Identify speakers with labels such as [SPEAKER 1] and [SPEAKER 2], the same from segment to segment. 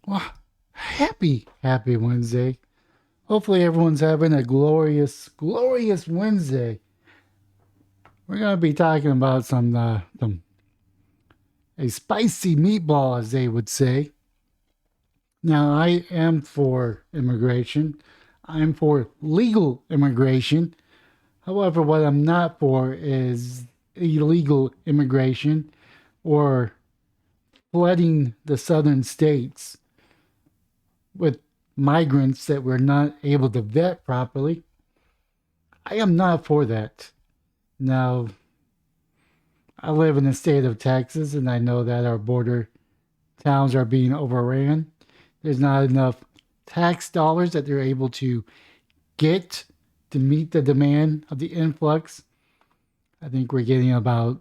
[SPEAKER 1] Well, happy Wednesday. Hopefully everyone's having a glorious Wednesday. We're gonna be talking about some a spicy meatball, as they would say. Now, I am for immigration. I'm for legal immigration. However, what I'm not for is illegal immigration or flooding the southern states with migrants that we're not able to vet properly. I am not for that. Now, I live in the state of Texas, and I know that our border towns are being overran. There's not enough tax dollars that they're able to get to meet the demand of the influx. I think we're getting about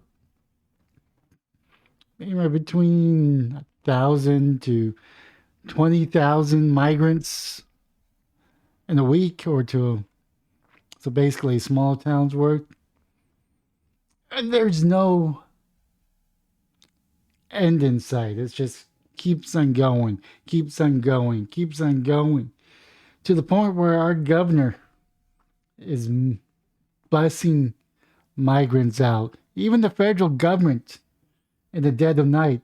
[SPEAKER 1] anywhere between 1,000 to 20,000 migrants in a week or two. So basically, a small town's worth. And there's no end in sight. It's just keeps on going, keeps on going, keeps on going to the point where our governor is bussing migrants out. Even the federal government in the dead of night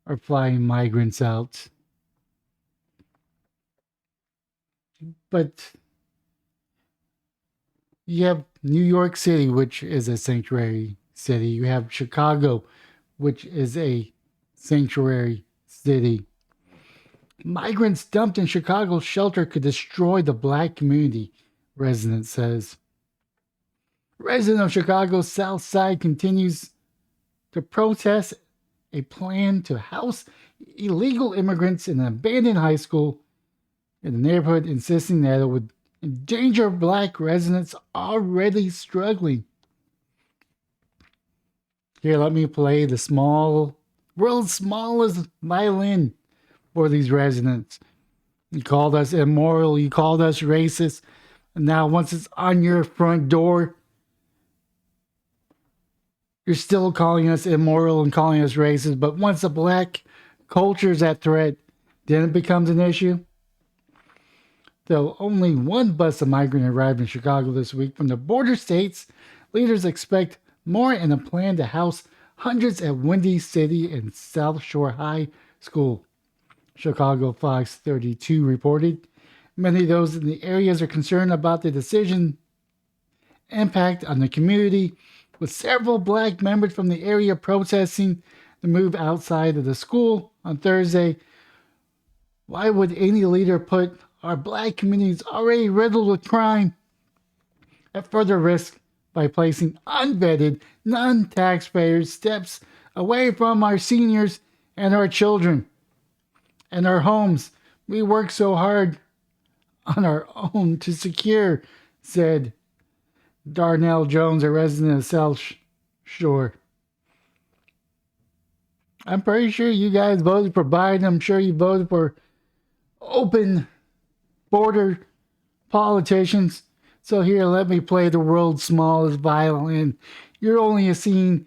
[SPEAKER 1] are flying migrants out. But you have New York City, which is a sanctuary city. You have Chicago, which is a sanctuary city. Migrants dumped in Chicago's shelter could destroy the black community, resident says. Resident of Chicago's South Side continues to protest a plan to house illegal immigrants in an abandoned high school in the neighborhood, insisting that it would endanger black residents already struggling. Here, let me play the world's smallest violin for these residents. You called us immoral, you called us racist, and now once it's on your front door, you're still calling us immoral and calling us racist. But once the black culture is at threat, then it becomes an issue. Though only one bus of migrants arrived in Chicago this week from the border states, leaders expect more in a plan to house hundreds at Windy City and South Shore High School. Chicago Fox 32 reported. Many of those in the areas are concerned about the decision impact on the community, with several black members from the area protesting the move outside of the school on Thursday. Why would any leader put our black communities already riddled with crime at further risk by placing unvetted, non-taxpayers steps away from our seniors and our children and our homes we work so hard on our own to secure, said Darnell Jones, a resident of South Shore. I'm pretty sure you guys voted for Biden. I'm sure you voted for open border politicians. So here, let me play the world's smallest violin. You're only seeing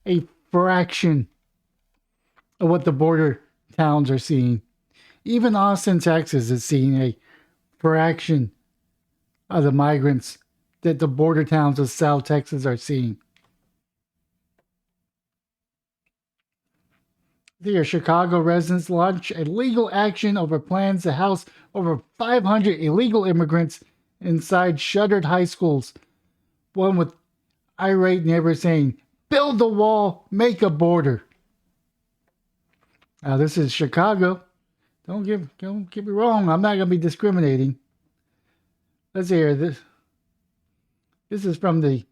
[SPEAKER 1] a fraction of what the border towns are seeing. Even Austin, Texas is seeing a fraction of the migrants that the border towns of South Texas are seeing. Here, Chicago residents launched a legal action over plans to house over 500 illegal immigrants inside shuttered high schools. One with irate neighbors saying, "Build the wall, make a border." Now, this is Chicago. Don't get me wrong. I'm not going to be discriminating. Let's hear this. This is from the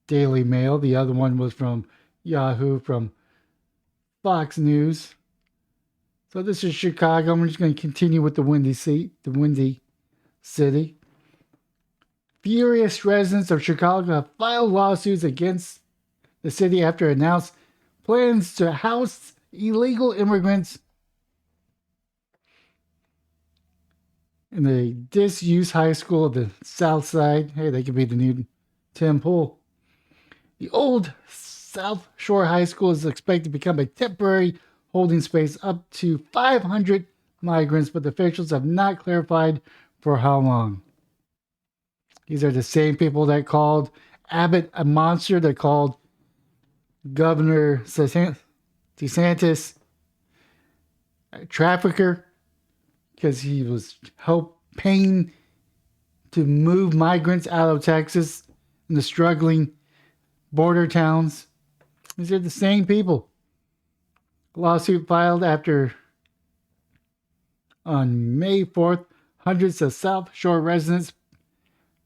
[SPEAKER 1] Daily Mail. The other one was from Yahoo, from Fox News. So this is Chicago. I'm just going to continue with the Windy City. Furious residents of Chicago have filed lawsuits against the city after it announced plans to house illegal immigrants in the disused high school of the South Side. Hey, they could be the new Tim Pool. The old South Shore High School is expected to become a temporary holding space up to 500 migrants, but officials have not clarified for how long. These are the same people that called Abbott a monster, that called Governor DeSantis a trafficker because he was paying to move migrants out of Texas in the struggling border towns. These are the same people. A lawsuit filed after on May 4th, hundreds of South Shore residents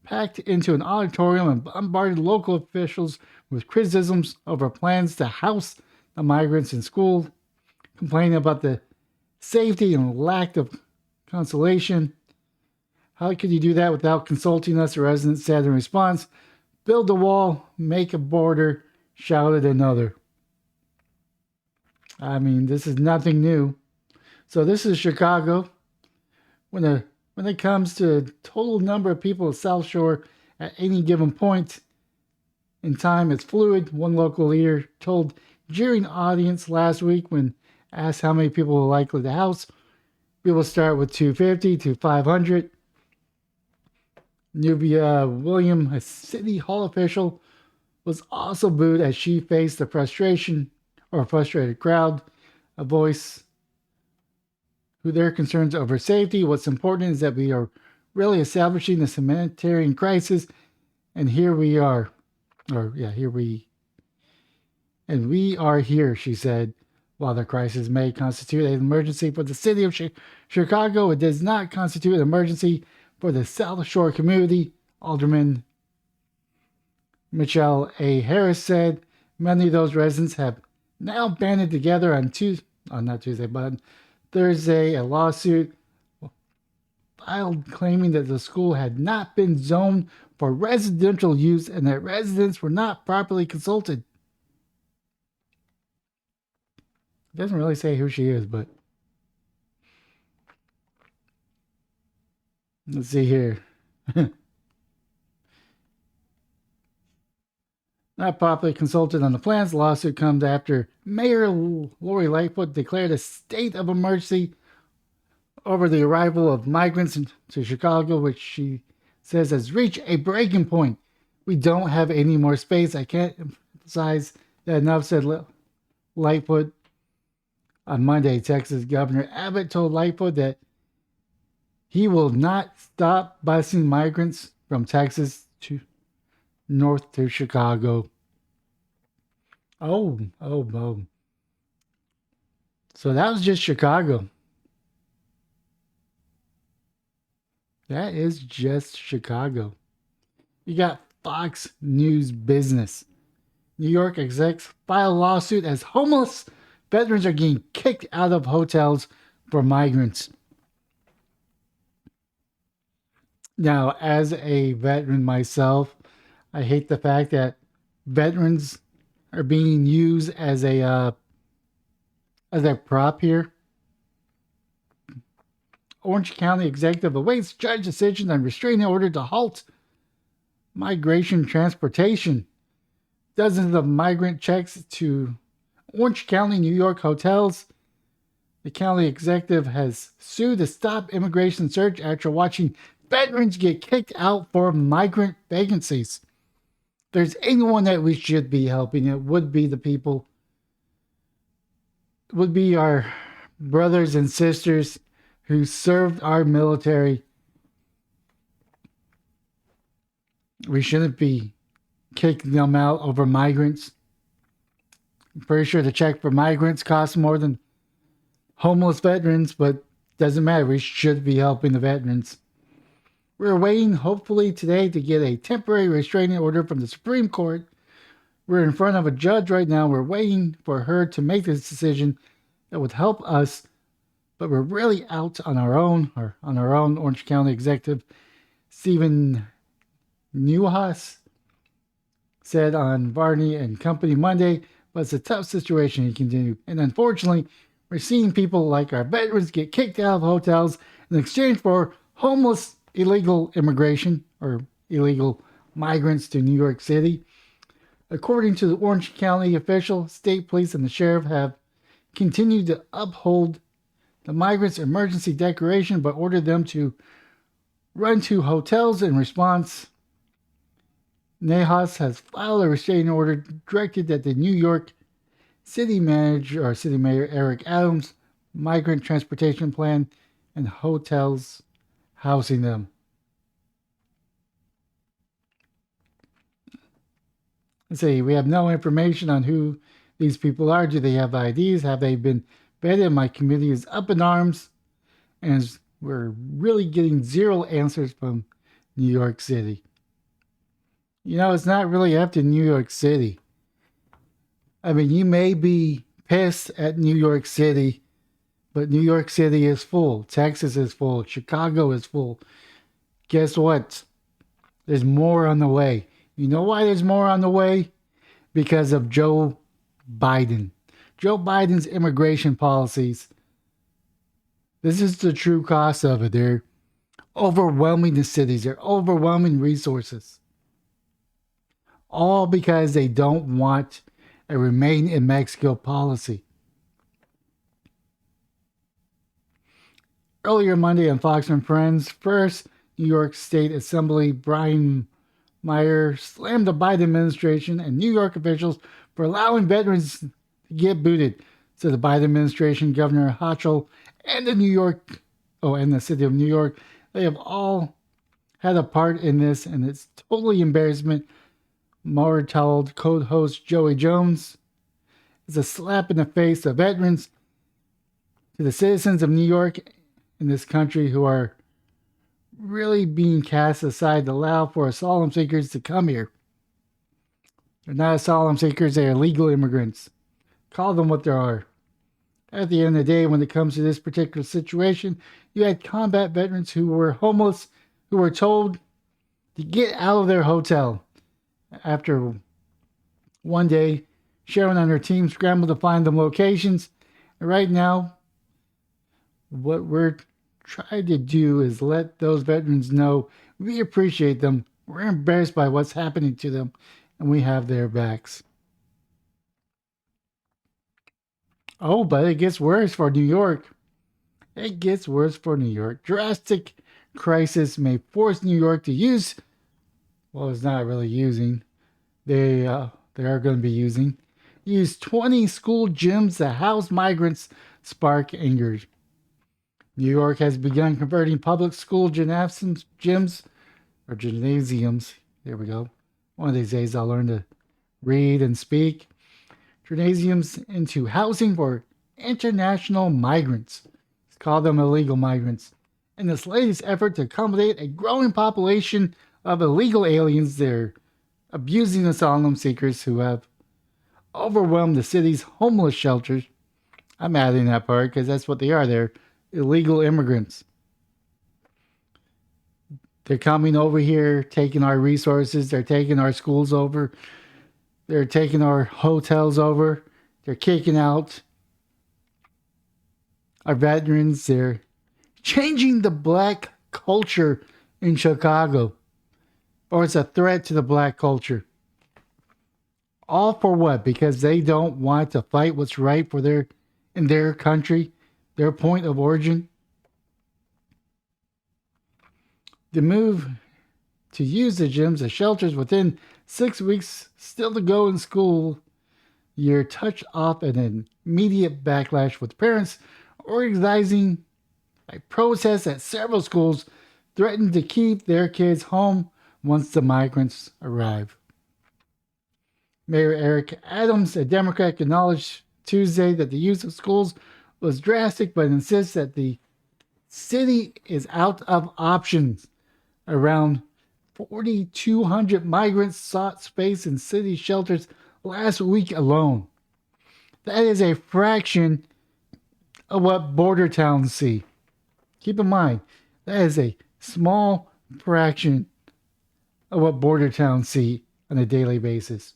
[SPEAKER 1] packed into an auditorium and bombarded local officials with criticisms over plans to house the migrants in school, complaining about the safety and lack of consolation. How could you do that without consulting us? The residents said in response. Build a wall, make a border, shouted another. I mean, this is nothing new. So this is Chicago. When it comes to the total number of people at South Shore at any given point in time, it's fluid. One local leader told jeering audience last week when asked how many people were likely to house. People start with 250 to 500. Nubia William, a city hall official, was also booed as she faced a frustrated crowd, a voice who their concerns over safety. What's important is that we are really establishing this humanitarian crisis, and here we are. And we are here, she said. While the crisis may constitute an emergency for the city of Chicago, it does not constitute an emergency for the South Shore community, Alderman Michelle A. Harris said. Many of those residents have now banded together on Thursday, a lawsuit filed claiming that the school had not been zoned for residential use and that residents were not properly consulted. It doesn't really say who she is, but let's see here. Not properly consulted on the plans. The lawsuit comes after Mayor Lori Lightfoot declared a state of emergency over the arrival of migrants to Chicago, which she says has reached a breaking point. We don't have any more space. I can't emphasize that enough, said Lightfoot. On Monday, Texas Governor Abbott told Lightfoot that he will not stop busing migrants from Texas to north to Chicago. Oh. So that was just Chicago. That is just Chicago. You got Fox News Business. New York execs file lawsuit as homeless veterans are getting kicked out of hotels for migrants. Now, as a veteran myself, I hate the fact that veterans are being used as a prop here. Orange County executive awaits judge decision on restraining order to halt migration transportation. Dozens of migrant checks to Orange County, New York hotels. The county executive has sued to stop immigration search after watching veterans get kicked out for migrant vacancies. If there's anyone that we should be helping, it would be the people, would be our brothers and sisters who served our military. We shouldn't be kicking them out over migrants. I'm pretty sure the check for migrants costs more than homeless veterans, but doesn't matter. We should be helping the veterans. We're waiting, hopefully today, to get a temporary restraining order from the Supreme Court. We're in front of a judge right now. We're waiting for her to make this decision that would help us, but we're really out on our own. Orange County Executive Stephen Neuhaus said on Varney and Company Monday, but it's a tough situation, he continued. And unfortunately, we're seeing people like our veterans get kicked out of hotels in exchange for homeless illegal immigration or illegal migrants to New York City. According to the Orange County official, state police and the sheriff have continued to uphold the migrants' emergency declaration but ordered them to run to hotels in response. Nahas has filed a restraining order directed that the New York City manager or City Mayor Eric Adams migrant transportation plan and hotels housing them. Let's see, we have no information on who these people are. Do they have IDs? Have they been vetted? My committee is up in arms, and we're really getting zero answers from New York City. You know, it's not really up to New York City. I mean, you may be pissed at New York City, but New York City is full. Texas is full. Chicago is full. Guess what? There's more on the way. You know why there's more on the way? Because of Joe Biden. Joe Biden's immigration policies. This is the true cost of it. They're overwhelming the cities. They're overwhelming resources. All because they don't want a remain in Mexico policy. Earlier Monday on Fox and Friends, first New York State Assembly Brian Meyer slammed the Biden administration and New York officials for allowing veterans to get booted. So the Biden administration, Governor Hochul, and the city of New York, they have all had a part in this, and it's totally embarrassment. Mueller told Code host Joey Jones, "It's a slap in the face of veterans, to the citizens of New York in this country who are really being cast aside to allow for asylum seekers to come here. They're not asylum seekers, they are legal immigrants. Call them what they are." At the end of the day, when it comes to this particular situation, you had combat veterans who were homeless, who were told to get out of their hotel. After one day, Sharon and her team scrambled to find them locations. And right now, what we're trying to do is let those veterans know we appreciate them. We're embarrassed by what's happening to them, and we have their backs. Oh, but it gets worse for New York. It gets worse for New York. Drastic crisis may force New York to use, well, it's not really using, they are going to be using, use 20 school gyms to house migrants, spark anger. New York has begun converting public school gymnasiums, there we go. One of these days I'll learn to read and speak. Gymnasiums into housing for international migrants. Let's call them illegal migrants. In this latest effort to accommodate a growing population of illegal aliens, they're abusing asylum seekers who have overwhelmed the city's homeless shelters. I'm adding that part because that's what they are. They're illegal immigrants. They're coming over here, taking our resources. They're taking our schools over. They're taking our hotels over. They're kicking out our veterans. They're changing the black culture in Chicago. Or it's a threat to the black culture. All for what? Because they don't want to fight what's right for in their country, their point of origin. The move to use the gyms as shelters within 6 weeks still to go in school year touched off an immediate backlash, with parents organizing a protest at several schools threatened to keep their kids home once the migrants arrive. Mayor Eric Adams, a Democrat, acknowledged Tuesday that the use of schools was drastic, but insists that the city is out of options. Around 4,200 migrants sought space in city shelters last week alone. That is a fraction of what border towns see. Keep in mind, that is a small fraction of what border towns see on a daily basis.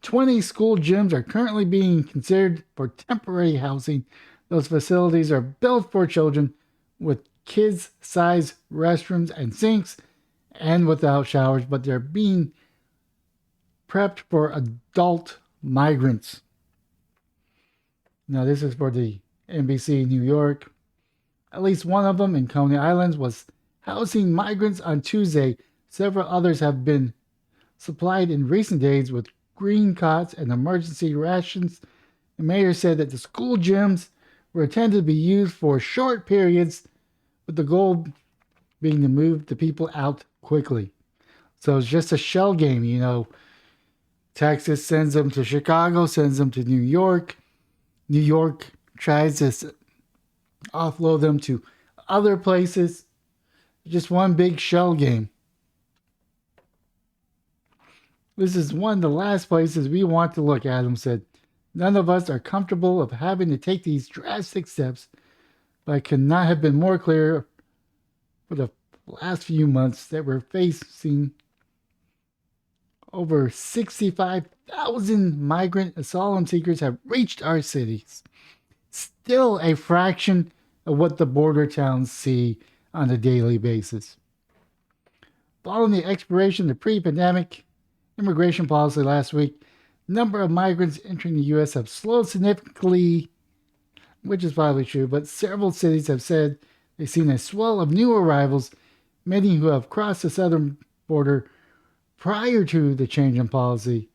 [SPEAKER 1] 20 school gyms are currently being considered for temporary housing. Those facilities are built for children with kids-sized restrooms and sinks and without showers, but they're being prepped for adult migrants. Now, this is for the NBC New York. At least one of them in Coney Islands was housing migrants on Tuesday. Several others have been supplied in recent days with green cots and emergency rations. The mayor said that the school gyms were intended to be used for short periods, with the goal being to move the people out quickly. So it's just a shell game, you know. Texas sends them to Chicago, sends them to New York. New York tries to offload them to other places. Just one big shell game. This is one of the last places we want to look, Adams said. None of us are comfortable of having to take these drastic steps, but I could not have been more clear for the last few months that we're facing over 65,000 migrant asylum seekers have reached our cities. Still a fraction of what the border towns see on a daily basis. Following the expiration of the pre-pandemic immigration policy last week, number of migrants entering the U.S. have slowed significantly, which is probably true, but several cities have said they've seen a swell of new arrivals, many who have crossed the southern border prior to the change in policy.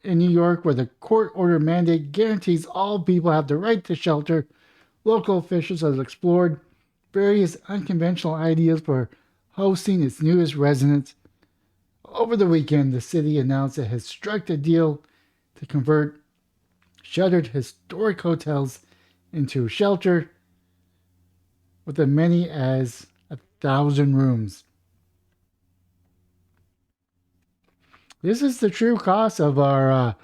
[SPEAKER 1] In New York, where the court order mandate guarantees all people have the right to shelter, local officials have explored various unconventional ideas for hosting its newest residents. Over the weekend, the city announced it has struck a deal to convert shuttered historic hotels into shelter with as many as 1,000 rooms. This is the true cost of our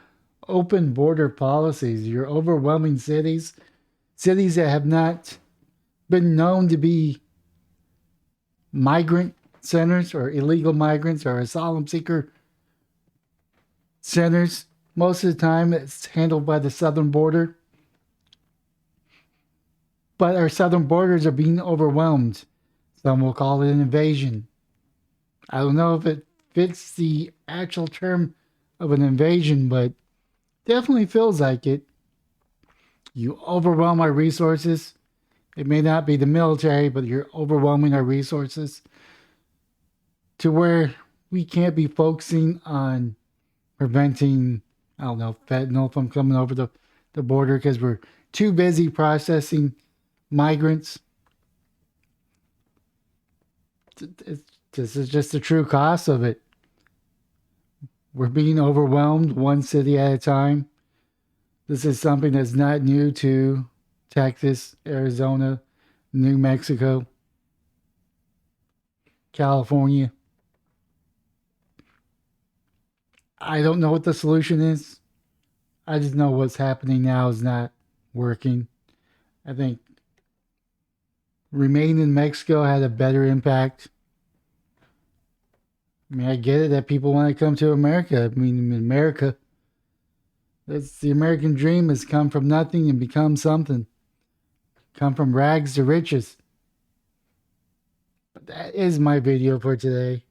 [SPEAKER 1] open border policies. Your overwhelming cities that have not been known to be migrant centers or illegal migrants or asylum seeker centers. Most of the time, it's handled by the southern border. But our southern borders are being overwhelmed. Some will call it an invasion. I don't know if it fits the actual term of an invasion, but definitely feels like it. You overwhelm our resources. It may not be the military, but you're overwhelming our resources to where we can't be focusing on preventing, I don't know, fentanyl from coming over the border because we're too busy processing migrants. This is just the true cost of it. We're being overwhelmed one city at a time. This is something that's not new to Texas, Arizona, New Mexico, California. I don't know what the solution is. I just know what's happening now is not working. I think remaining in Mexico had a better impact. I mean, I get it that people want to come to America. I mean, in America, that's the American dream, has come from nothing and become something. Come from rags to riches. But that is my video for today.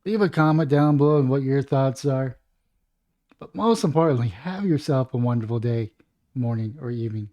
[SPEAKER 1] Leave a comment down below on what your thoughts are. But most importantly, have yourself a wonderful day, morning, or evening.